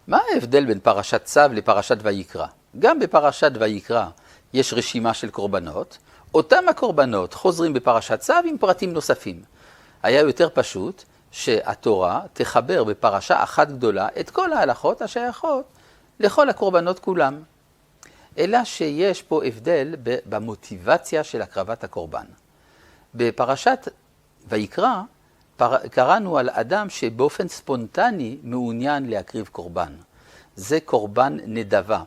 מה ההבדל בין פרשת צו לפרשת ויקרא? גם בפרשת ויקרא יש רשימה של קורבנות, אותם הקורבנות חוזרים בפרשת צו עם פרטים נוספים. היה יותר פשוט שהתורה תחבר בפרשה אחת גדולה את כל ההלכות השייכות לכל הקורבנות כולם. אלא שיש פה הבדל במוטיבציה של הקרבת הקורבן. בפרשת ויקרא קראנו על אדם שבאופן ספונטני מעוניין להקריב קורבן. זה קורבן נדבה.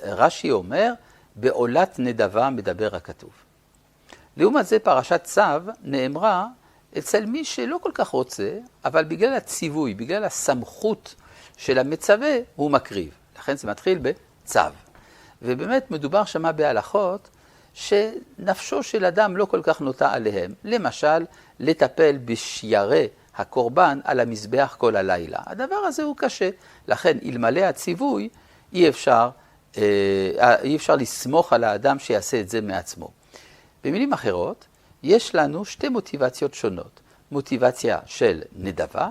רש"י אומר, בעולת נדבה מדבר הכתוב. לעומת זה פרשת צו נאמרה אצל מי שלא כל כך רוצה, אבל בגלל הציווי, בגלל הסמכות של המצווה, הוא מקריב. לכן זה מתחיל בצו. ובאמת מדובר שמה בהלכות שנפשו של אדם לא כל כך נוטה עליהם. למשל, לטפל בשיירי הקורבן על המזבח כל הלילה. הדבר הזה הוא קשה. לכן, אלמלא הציווי, אי אפשר לסמוך על האדם שיעשה את זה מעצמו. במילים אחרות, יש לנו שתי מוטיבציות שונות. מוטיבציה של נדבה,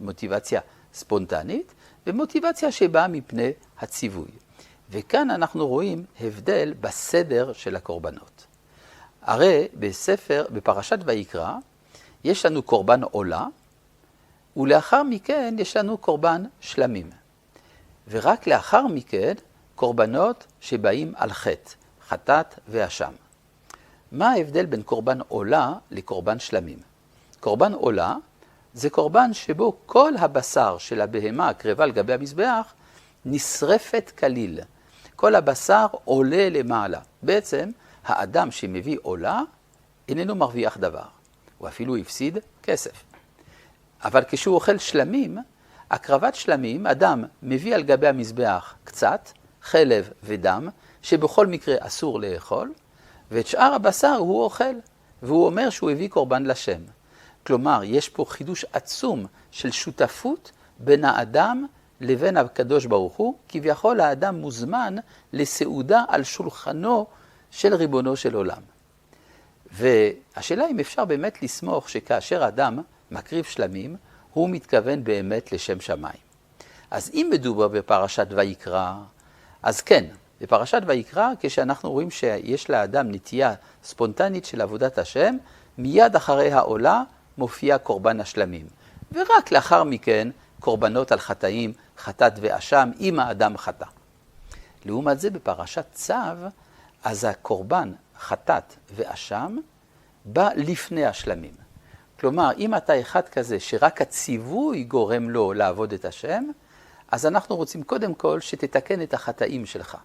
מוטיבציה ספונטנית, ומוטיבציה שבאה מפני הציווי. וכאן אנחנו רואים הבדל בסדר של הקורבנות. הרי בפרשת ויקרא, יש לנו קורבן עולה, ולאחר מכן יש לנו קורבן שלמים. ורק לאחר מכן קורבנות שבאים על חטא, חטאת ואשם. מה ההבדל בין קורבן עולה לקורבן שלמים? קורבן עולה זה קורבן שבו כל הבשר של הבהמה הקרבה על גבי המזבח נשרפת כליל. כל הבשר עולה למעלה. בעצם האדם שמביא עולה איננו מרוויח דבר. הוא אפילו הפסיד כסף. אבל כשהוא אוכל שלמים, הקרבת שלמים, אדם מביא על גבי המזבח קצת, חלב ודם, שבכל מקרה אסור לאכול, ואת שאר הבשר הוא אוכל, והוא אומר שהוא הביא קורבן לשם. כלומר, יש פה חידוש עצום של שותפות בין האדם לבין הקדוש ברוך הוא, כביכול האדם מוזמן לסעודה על שולחנו של ריבונו של עולם. והשאלה אם אפשר באמת לסמוך שכאשר אדם מקריב שלמים, הוא מתכוון באמת לשם שמיים. אז אם מדובר בפרשת ויקרא, אז כן, בפרשת ויקרא, כשאנחנו רואים שיש לאדם נטייה ספונטנית של עבודת השם, מיד אחרי העולה מופיע קורבן השלמים. ורק לאחר מכן קורבנות על חטאים, חטאת ואשם, אם האדם חטא. לעומת זה בפרשת צו, אז הקורבן חטאת ואשם בא לפני השלמים. כלומר, אם אתה אחד כזה שרק הציווי גורם לו לעבוד את השם, אז אנחנו רוצים קודם כל שתתקן את החטאים שלך.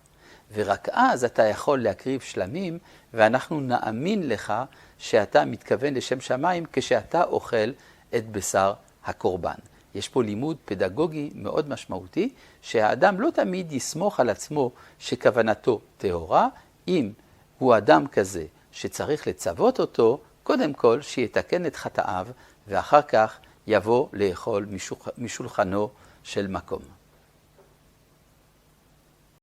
ורק אז אתה יכול להקריב שלמים, ואנחנו נאמין לך שאתה מתכוון לשם שמיים כשאתה אוכל את בשר הקורבן. יש פה לימוד פדגוגי מאוד משמעותי, שהאדם לא תמיד יסמוך על עצמו שכוונתו טהורה, אם הוא אדם כזה שצריך לצוות אותו, קודם כל שיתקן את חטאיו, ואחר כך יבוא לאכול משולחנו של מקום.